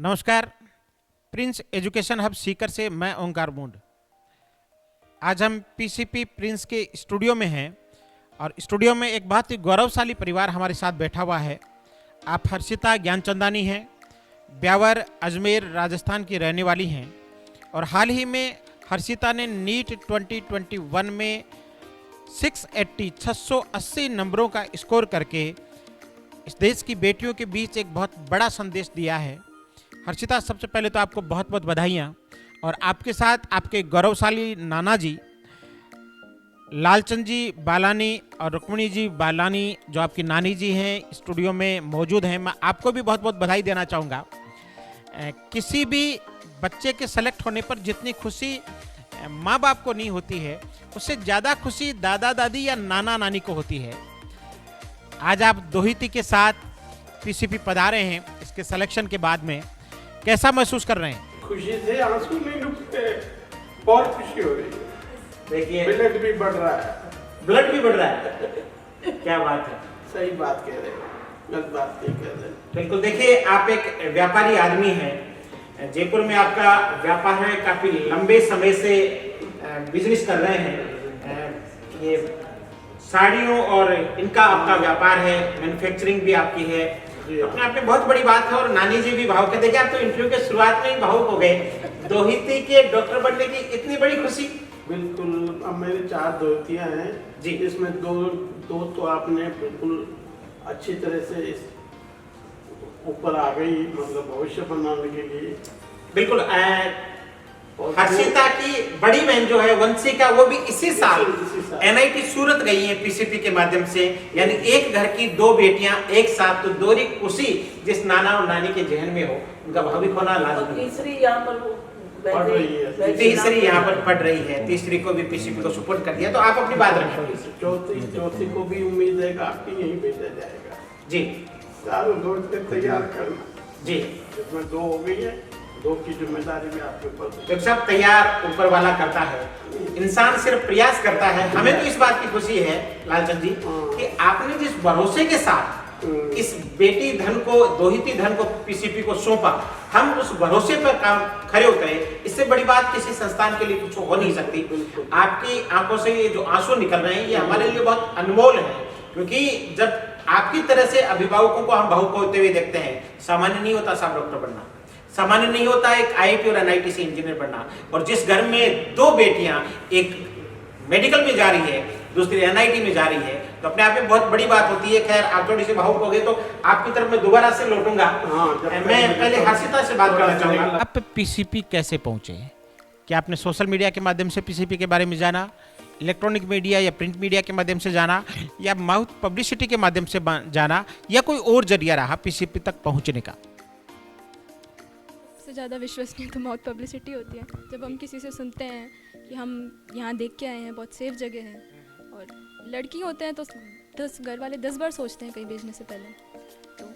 नमस्कार। Prince education hub Sikar से मैं ओंकार मुंड। आज हम पीसीपी प्रिंस के स्टूडियो में हैं और स्टूडियो में एक बहुत ही गौरवशाली परिवार हमारे साथ बैठा हुआ है। आप हर्षिता ज्ञानचंदानी हैं, ब्यावर अजमेर राजस्थान की रहने वाली हैं और हाल ही में हर्षिता ने नीट 2021 में 680 नंबरों का स्कोर करके इस देश की बेटियों के बीच एक बहुत बड़ा संदेश दिया है। हर्षिता, सबसे पहले तो आपको बहुत बहुत बधाइयाँ। और आपके साथ आपके गौरवशाली नाना जी लालचंद जी बालानी और रुक्मिणी जी बालानी जो आपकी नानी जी हैं, स्टूडियो में मौजूद हैं। मैं आपको भी बहुत बहुत बधाई देना चाहूँगा। किसी भी बच्चे के सेलेक्ट होने पर जितनी खुशी माँ बाप को नहीं होती है, उससे ज़्यादा खुशी दादा दादी या नाना नानी को होती है। आज आप दोहिती के साथ पीसीपी पधारे हैं इसके सिलेक्शन के बाद में, कैसा महसूस कर रहे हैं? खुशी से आंसू नहीं रुकते, बहुत खुशी हो रही है। देखिए, ब्लड भी बढ़ रहा है। ब्लड भी बढ़ रहा है। क्या बात है, सही बात कह रहे हैं, गलत बात नहीं कह रहे। बिल्कुल। देखिए, आप एक व्यापारी आदमी हैं, जयपुर में आपका व्यापार है, काफी लंबे समय से बिजनेस कर रहे हैं। ये साड़ियों और इनका आपका व्यापार है, मैन्युफैक्चरिंग भी आपकी है, अपने आप में बहुत बड़ी बात है। और नानी जी भी भावुक है। देखिए, आप तो इंटरव्यू के शुरुआत में ही भावुक हो गए। दोहिती के डॉक्टर बनने की इतनी बड़ी खुशी। बिल्कुल। अब मेरे 4 दोहतियां हैं जी, इसमें दो तो आपने बिल्कुल अच्छी तरह से इस ऊपर आ गई, मतलब भविष्य बनाने के लिए। बिल्कुल। हर्षिता की बड़ी बहन जो है वंशिका, वो भी इसी साल एनआईटी सूरत गई है पीसीपी के माध्यम से। यानी एक घर की 2 बेटियां एक साथ, तो दोहरी खुशी जिस नाना और नानी के जहन में हो, उनका भाविक होना लाजमी। तीसरी यहाँ पर पढ़ रही है, तीसरी यहाँ पर पढ़ रही है, तीसरी को भी पीसीपी को सपोर्ट कर दिया। तो आप अपनी बात रखें। चौथी को भी उम्मीद है कि आपकी यही भेजा जाएगा। जी, चारों दोस्त तैयार करना जी। जिसमें 2 हो गई है, 2 की जिम्मेदारी भी आपके ऊपर। तो सब तैयार ऊपर वाला करता है, इंसान सिर्फ प्रयास करता है। हमें तो इस बात की खुशी है लालचंद जी कि आपने जिस भरोसे के साथ इस बेटी धन को, दोहिती धन को पीसीपी को सौंपा, हम उस भरोसे पर काम खड़े उतरे। इससे बड़ी बात किसी संस्थान के लिए कुछ हो नहीं सकती। आपकी आंखों से ये जो आंसू निकल रहे हैं, ये हमारे लिए बहुत अनमोल है, क्योंकि जब आपकी तरह से अभिभावकों को हम भावुक होते हुए देखते हैं। सामान्य नहीं होता साहब डॉक्टर बनना, सामान्य नहीं होता एक आईआईटी और एनआईटी से इंजीनियर बनना। और जिस घर में 2 बेटियां, एक मेडिकल में जा रही है, दूसरी एनआईटी में जा रही है, तो अपने आप में बहुत बड़ी बात होती है। खैर, आप थोड़ी सी भावुक हो गए, तो आपकी तरफ मैं दोबारा से लौटूंगा। मैं पहले हर्षिता से बात करना चाहूंगा। आप पीसीपी कैसे पहुंचे? क्या आपने सोशल मीडिया के माध्यम से पीसीपी के बारे में जाना, इलेक्ट्रॉनिक मीडिया या प्रिंट मीडिया के माध्यम से जाना, या माउथ पब्लिसिटी के माध्यम से जाना, या कोई और जरिया रहा पीसीपी तक पहुंचने का? सबसे ज़्यादा विश्वसनीय तो माउथ पब्लिसिटी होती है। जब हम किसी से सुनते हैं कि हम यहाँ देख के आए हैं, बहुत सेफ जगह है, और लड़की होते हैं तो 10 घर वाले 10 बार सोचते हैं कहीं भेजने से पहले। तो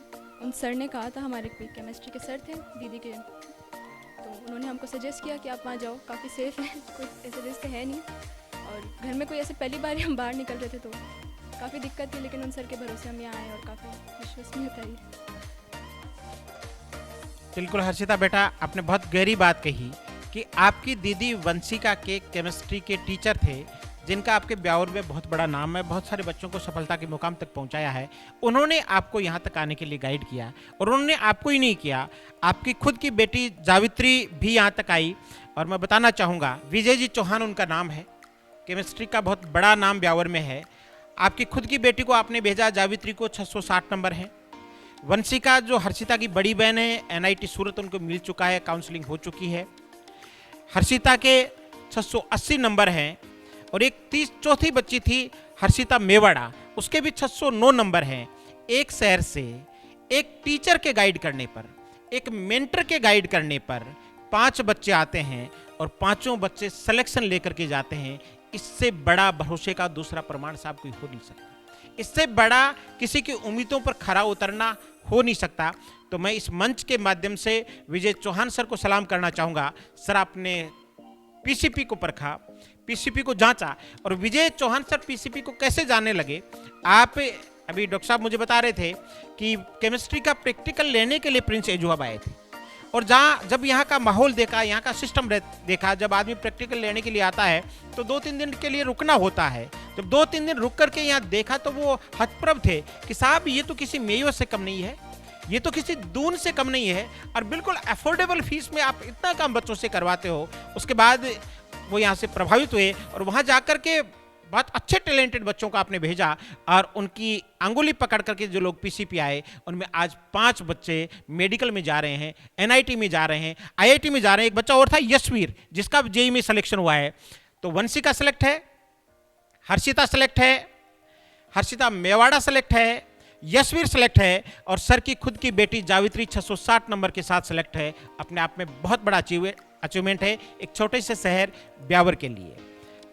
उन सर ने कहा था, हमारे कोई केमिस्ट्री के सर थे दीदी के, तो उन्होंने हमको सजेस्ट किया कि आप वहाँ जाओ, काफ़ी सेफ़ है, कोई ऐसे रिस्क है नहीं। और घर में कोई ऐसे पहली बार ही हम बाहर निकल रहे थे तो काफ़ी दिक्कत थी, लेकिन उन सर के भरोसे हम यहाँ आए और काफ़ी विश्वसनीयता है। बिल्कुल हर्षिता बेटा, आपने बहुत गहरी बात कही कि आपकी दीदी वंशिका के केमिस्ट्री के टीचर थे, जिनका आपके ब्यावर में बहुत बड़ा नाम है, बहुत सारे बच्चों को सफलता के मुकाम तक पहुंचाया है। उन्होंने आपको यहाँ तक आने के लिए गाइड किया, और उन्होंने आपको ही नहीं किया, आपकी खुद की बेटी जावित्री भी यहाँ तक आई। और मैं बताना चाहूँगा, विजय जी चौहान उनका नाम है, केमिस्ट्री का बहुत बड़ा नाम ब्यावर में है। आपकी खुद की बेटी को आपने भेजा, जावित्री को 660 नंबर हैं। वंशिका जो हर्षिता की बड़ी बहन है, एनआईटी सूरत उनको मिल चुका है, काउंसलिंग हो चुकी है। हर्षिता के 680 नंबर हैं। और एक चौथी बच्ची थी हर्षिता मेवाड़ा, उसके भी 609 नंबर हैं। एक शहर से एक टीचर के गाइड करने पर, एक मेंटर के गाइड करने पर 5 बच्चे आते हैं और 5 बच्चे सिलेक्शन लेकर के जाते हैं। इससे बड़ा भरोसे का दूसरा प्रमाण साहब कोई हो नहीं सकता। इससे बड़ा किसी की उम्मीदों पर खरा उतरना हो नहीं सकता। तो मैं इस मंच के माध्यम से विजय चौहान सर को सलाम करना चाहूँगा। सर, आपने पीसीपी को परखा, पीसीपी को जांचा, और विजय चौहान सर पीसीपी को कैसे जानने लगे? आप अभी डॉक्टर साहब मुझे बता रहे थे कि केमिस्ट्री का प्रैक्टिकल लेने के लिए प्रिंस एजू हब आए थे, और जहाँ जब यहाँ का माहौल देखा, यहाँ का सिस्टम देखा, जब आदमी प्रैक्टिकल लेने के लिए आता है तो 2-3 दिन के लिए रुकना होता है। जब 2-3 दिन रुक करके यहाँ देखा तो वो हतप्रभ थे कि साहब ये तो किसी मेयो से कम नहीं है, ये तो किसी दून से कम नहीं है, और बिल्कुल अफोर्डेबल फीस में आप इतना काम बच्चों से करवाते हो। उसके बाद वो यहाँ से प्रभावित हुए और वहाँ जाकर के बहुत अच्छे टैलेंटेड बच्चों को आपने भेजा और उनकी अंगुली पकड़ करके जो लोग पीसीपी आए उनमें आज 5 बच्चे मेडिकल में जा रहे हैं, एनआईटी में जा रहे हैं, आईआईटी में जा रहे हैं। एक बच्चा और था यशवीर, जिसका जेईई में सिलेक्शन हुआ है। तो वंशिका सेलेक्ट है, हर्षिता सेलेक्ट है, हर्षिता मेवाड़ा सेलेक्ट है, यशवीर सेलेक्ट है और सर की खुद की बेटी जावित्री 660 नंबर के साथ सेलेक्ट है। अपने आप में बहुत बड़ा अचीवमेंट है एक छोटे से शहर ब्यावर के लिए।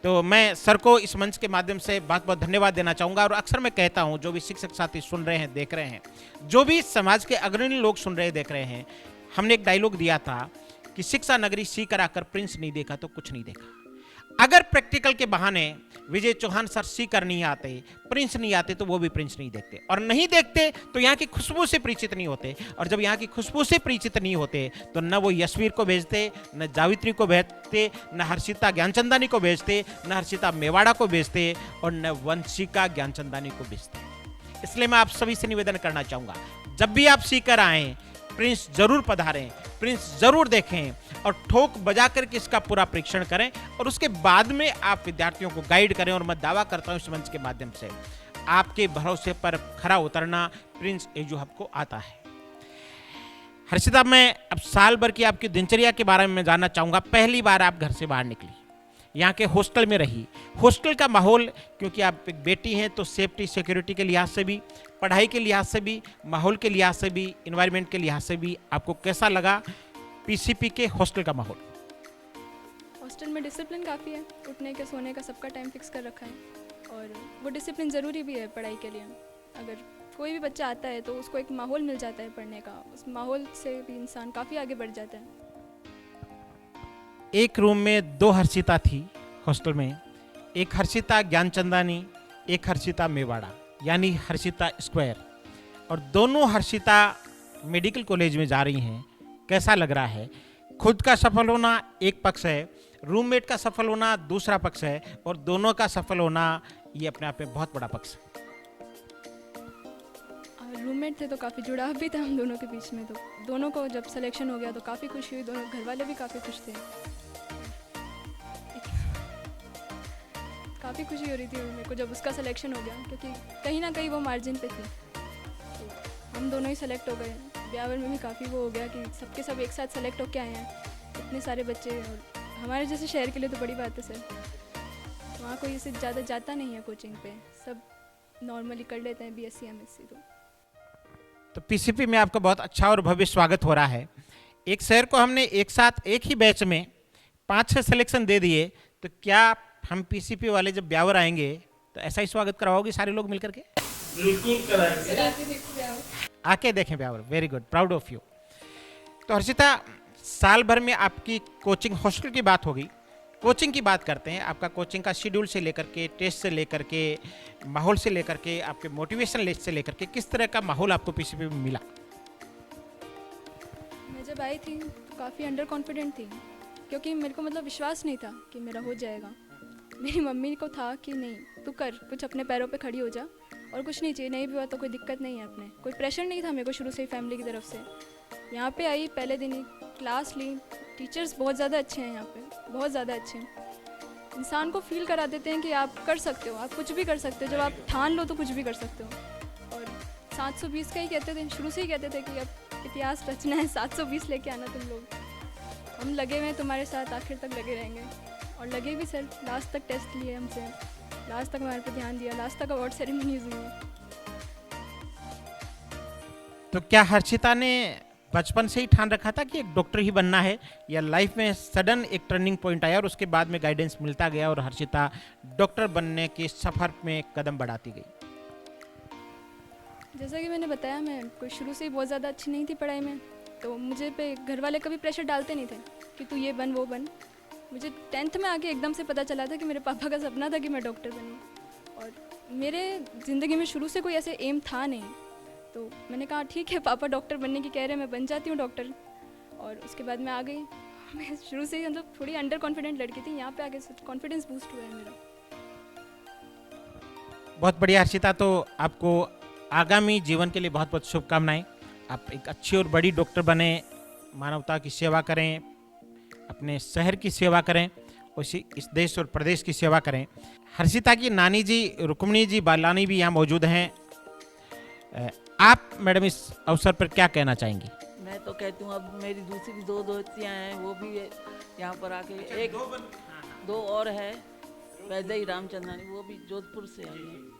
तो मैं सर को इस मंच के माध्यम से बहुत बहुत धन्यवाद देना चाहूँगा। और अक्सर मैं कहता हूँ, जो भी शिक्षक साथी सुन रहे हैं, देख रहे हैं, जो भी समाज के अग्रणी लोग सुन रहे देख रहे हैं, हमने एक डायलॉग दिया था कि शिक्षा नगरी सीकर आकर प्रिंस नहीं देखा तो कुछ नहीं देखा। अगर प्रैक्टिकल के बहाने विजय चौहान सर सीकर नहीं आते, प्रिंस नहीं आते, तो वो भी प्रिंस नहीं देखते, और नहीं देखते तो यहाँ की खुशबू से परिचित नहीं होते। और जब यहाँ की खुशबू से परिचित नहीं होते तो न वो यशवीर को भेजते, न जावित्री को भेजते, न हर्षिता ज्ञानचंदानी को भेजते, न हर्षिता मेवाड़ा को भेजते, और न वंशिका ज्ञानचंदानी को भेजते। इसलिए मैं आप सभी से निवेदन करना चाहूँगा, जब भी आप सीकर आएँ, प्रिंस जरूर पधारें, प्रिंस जरूर देखें और ठोक बजा करके इसका पूरा परीक्षण करें, और उसके बाद में आप विद्यार्थियों को गाइड करें। और मैं दावा करता हूं इस मंच के माध्यम से आपके भरोसे पर खरा उतरना प्रिंस एजू हब को आता है। हर्षिता, मैं अब साल भर की आपकी दिनचर्या के बारे में मैं जानना चाहूँगा। पहली बार आप घर से बाहर निकली, यहाँ के हॉस्टल में रही, हॉस्टल का माहौल, क्योंकि आप एक बेटी हैं तो सेफ्टी सिक्योरिटी के लिहाज से भी, पढ़ाई के लिहाज से भी, माहौल के लिहाज से भी, इन्वायरमेंट के लिहाज से भी आपको कैसा लगा पीसीपी के हॉस्टल का माहौल? हॉस्टल में डिसिप्लिन काफ़ी है, उठने के सोने का सबका टाइम फिक्स कर रखा है, और वो डिसिप्लिन ज़रूरी भी है पढ़ाई के लिए। अगर कोई भी बच्चा आता है तो उसको एक माहौल मिल जाता है पढ़ने का, उस माहौल से भी इंसान काफ़ी आगे बढ़ जाता है। एक रूम में 2 हर्षिता थी हॉस्टल में, एक हर्षिता ज्ञानचंदानी, एक हर्षिता मेवाड़ा, यानी हर्षिता स्क्वायर, और दोनों हर्षिता मेडिकल कॉलेज में जा रही हैं। कैसा लग रहा है? खुद का सफल होना एक पक्ष है, रूममेट का सफल होना दूसरा पक्ष है, और दोनों का सफल होना ये अपने आप में बहुत बड़ा पक्ष है। रूममेट थे तो काफ़ी जुड़ाव भी था हम दोनों के बीच में, तो दोनों को जब सिलेक्शन हो गया तो काफ़ी खुशी हुई, दोनों घर वाले भी काफ़ी खुश थे। काफ़ी खुशी हो रही थी मेरे को जब उसका सिलेक्शन हो गया, क्योंकि कहीं ना कहीं वो मार्जिन पे थी, तो हम दोनों ही सेलेक्ट हो गए। ब्यावर में भी काफ़ी वो हो गया कि सबके सब एक साथ सेलेक्ट होके आए हैं, इतने सारे बच्चे, और हमारे जैसे शहर के लिए तो बड़ी बात है सर। वहाँ कोई इससे ज़्यादा जाता नहीं है कोचिंग पे, सब नॉर्मली कर लेते हैं बीएससी एमएससी। तो पीसीपी में आपका बहुत अच्छा और भव्य स्वागत हो रहा है। एक शहर को हमने एक साथ एक ही बैच में 5-6 सिलेक्शन दे दिए, तो क्या हम पीसीपी वाले जब ब्यावर आएंगे तो ऐसा ही स्वागत करवाओगे सारे लोग मिलकर के? बिल्कुल कराएंगे। आके देखें Beawar. Very good, proud of you. तो हर्षिता, साल भर में आपकी कोचिंग हॉस्टल की बात होगी, कोचिंग की बात करते हैं। आपका कोचिंग का शेड्यूल से लेकर के, टेस्ट से लेकर के, माहौल से लेकर के, आपके मोटिवेशन लिस्ट से लेकर के, किस तरह का माहौल आपको पीसीपी में मिला? मैं जब आई थी तो काफ़ी अंडर कॉन्फिडेंट थी, क्योंकि मेरे को मतलब विश्वास नहीं था कि मेरा हो जाएगा। मेरी मम्मी को था कि नहीं तू कर, कुछ अपने पैरों पे खड़ी हो जा, और कुछ नहीं चाहिए, नहीं भी हुआ तो कोई दिक्कत नहीं है, अपने कोई प्रेशर नहीं था मेरे को शुरू से ही फैमिली की तरफ से। यहाँ पे आई, पहले दिन ही क्लास ली, टीचर्स बहुत ज़्यादा अच्छे हैं यहाँ पे, बहुत ज़्यादा अच्छे हैं, इंसान को फील करा देते हैं कि आप कर सकते हो, आप कुछ भी कर सकते हो, जब आप ठान लो तो कुछ भी कर सकते हो। और 720 का ही कहते थे, शुरू से ही कहते थे कि अब इतिहास रचना है, 720 लेके आना तुम लोग, हम लगे हुए हैं तुम्हारे साथ, आखिर तक लगे रहेंगे। और लगे भी सर, लास्ट तक टेस्ट लिए हमसे, लास्ट तक हमारे पे ध्यान दिया, लास्ट तक अवार्ड सेरेमनीज हुई है। तो क्या हर्षिता ने बचपन से ही ठान रखा था कि एक डॉक्टर ही बनना है, या लाइफ में सडन एक टर्निंग पॉइंट आया और उसके बाद में गाइडेंस मिलता गया और हर्षिता डॉक्टर बनने के सफ़र में कदम बढ़ाती गई? जैसा कि मैंने बताया, मैं कोई शुरू से ही बहुत ज़्यादा अच्छी नहीं थी पढ़ाई में, तो मुझे पे घर वाले कभी प्रेशर डालते नहीं थे कि तू ये बन वो बन। मुझे 10th में आके एकदम से पता चला था कि मेरे पापा का सपना था कि मैं डॉक्टर बनूँ, और मेरे ज़िंदगी में शुरू से कोई ऐसे एम था नहीं, तो मैंने कहा ठीक है पापा डॉक्टर बनने की कह रहे हैं, मैं बन जाती हूँ डॉक्टर। और उसके बाद मैं आ गई। मैं शुरू से ही मतलब थोड़ी अंडर कॉन्फिडेंट लड़की थी, यहाँ पे आके कॉन्फिडेंस बूस्ट हुआ है मेरा। बहुत बढ़िया हर्षिता, तो आपको आगामी जीवन के लिए बहुत बहुत शुभकामनाएं। आप एक अच्छी और बड़ी डॉक्टर बने, मानवता की सेवा करें, अपने शहर की सेवा करें, उसी इस देश और प्रदेश की सेवा करें। हर्षिता की नानी जी रुक्मिणी जी बालानी भी यहाँ मौजूद हैं। आप मैडम इस अवसर पर क्या कहना चाहेंगी? मैं तो कहती हूँ अब मेरी दूसरी दो दोस्तियाँ हैं, वो भी यहाँ पर आके एक दो और है, वैदई रामचंद्रानी, वो भी जोधपुर से आई हैं।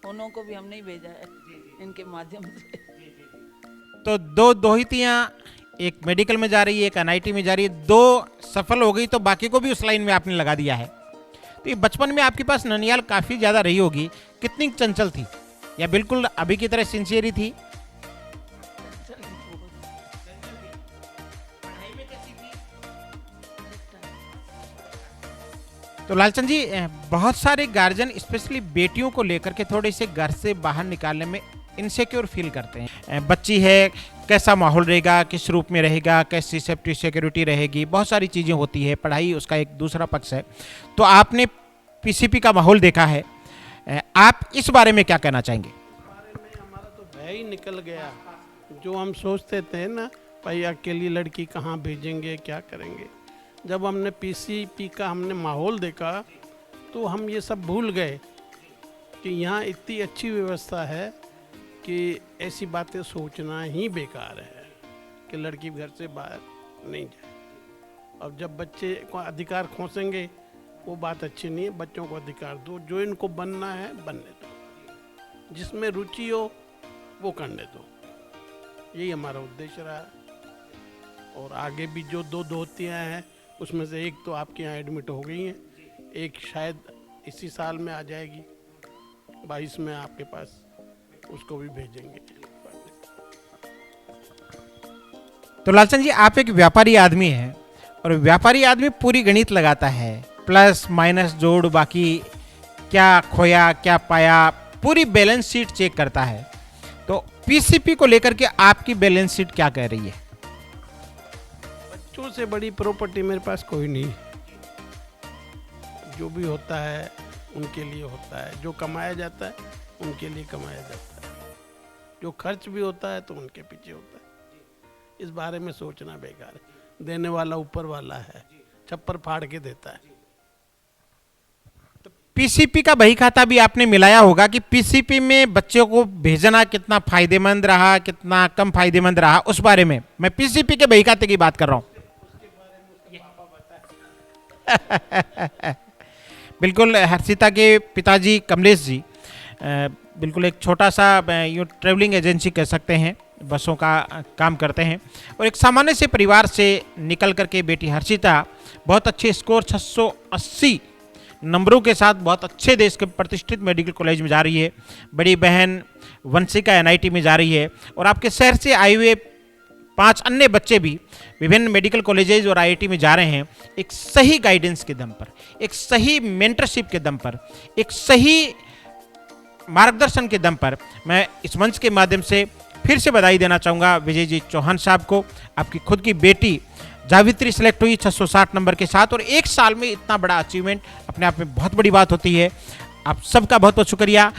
उन्हों को भी हमने ही भेजा है इनके माध्यम से। तो दो दोहितियाँ, एक मेडिकल में जा रही है, एक एनआईटी में जा रही है, दो सफल हो गई तो बाकी को भी उस लाइन में आपने लगा दिया है। तो ये बचपन में आपके पास ननियाल काफ़ी ज़्यादा रही होगी, कितनी चंचल थी या बिल्कुल अभी की तरह सिंसियरी थी? तो लालचंद जी, बहुत सारे गार्जियन स्पेशली बेटियों को लेकर के थोड़े से घर से बाहर निकालने में इनसिक्योर फील करते हैं। बच्ची है, कैसा माहौल रहेगा, किस रूप में रहेगा, कैसी सेफ्टी सिक्योरिटी रहेगी, बहुत सारी चीज़ें होती है, पढ़ाई उसका एक दूसरा पक्ष है। तो आपने पीसीपी का माहौल देखा है, आप इस बारे में क्या कहना चाहेंगे? बारे में हमारा तो भय ही निकल गया। जो हम सोचते थे ना, भाई अकेली लड़की कहाँ भेजेंगे, क्या करेंगे, जब हमने पीसीपी का हमने माहौल देखा तो हम ये सब भूल गए कि यहाँ इतनी अच्छी व्यवस्था है कि ऐसी बातें सोचना ही बेकार है कि लड़की घर से बाहर नहीं जाए। अब जब बच्चे को अधिकार खोसेंगे वो बात अच्छी नहीं है। बच्चों को अधिकार दो, जो इनको बनना है बनने दो, जिसमें रुचि हो वो करने दो। यही हमारा उद्देश्य रहा है। और आगे भी जो दो दोस्तियाँ हैं उसमें से एक तो आपके यहाँ एडमिट हो गई हैं, एक शायद इसी साल में आ जाएगी, 22 में आपके पास, उसको भी भेजेंगे। तो लालचंद जी, आप एक व्यापारी आदमी हैं और व्यापारी आदमी पूरी गणित लगाता है, प्लस माइनस जोड़, बाकी क्या खोया क्या पाया, पूरी बैलेंस शीट चेक करता है। तो पीसीपी को लेकर के आपकी बैलेंस शीट क्या कह रही है? बच्चों से बड़ी प्रॉपर्टी मेरे पास कोई नहीं। जो भी होता है उनके लिए होता है, जो कमाया जाता है उनके लिए कमाया जाता है, जो खर्च भी होता है तो उनके पीछे होता है। इस बारे में सोचना बेकार है। देने वाला ऊपर वाला है, छप्पर फाड़ के देता है। पीसीपी का बही खाता भी आपने मिलाया होगा कि पीसीपी में बच्चों को भेजना कितना फायदेमंद रहा, कितना कम फायदेमंद रहा, उस बारे में मैं पीसीपी के बही खाते की बात कर रहा हूँ। बिल्कुल, हर्षिता के पिताजी कमलेश जी बिल्कुल एक छोटा सा यूँ ट्रेवलिंग एजेंसी कह सकते हैं, बसों का काम करते हैं, और एक सामान्य से परिवार से निकल करके बेटी हर्षिता बहुत अच्छे स्कोर 680 नंबरों के साथ बहुत अच्छे देश के प्रतिष्ठित मेडिकल कॉलेज में जा रही है। बड़ी बहन वंशिका एनआईटी में जा रही है, और आपके शहर से आए हुए 5 अन्य बच्चे भी विभिन्न मेडिकल कॉलेजेज और आईआईटी में जा रहे हैं। एक सही गाइडेंस के दम पर, एक सही मेंटरशिप के दम पर, एक सही मार्गदर्शन के दम पर मैं इस मंच के माध्यम से फिर से बधाई देना चाहूँगा विजय जी चौहान साहब को। आपकी खुद की बेटी जावित्री सेलेक्ट हुई 660 नंबर के साथ, और 1 साल में इतना बड़ा अचीवमेंट अपने आप में बहुत बड़ी बात होती है। आप सबका बहुत बहुत शुक्रिया।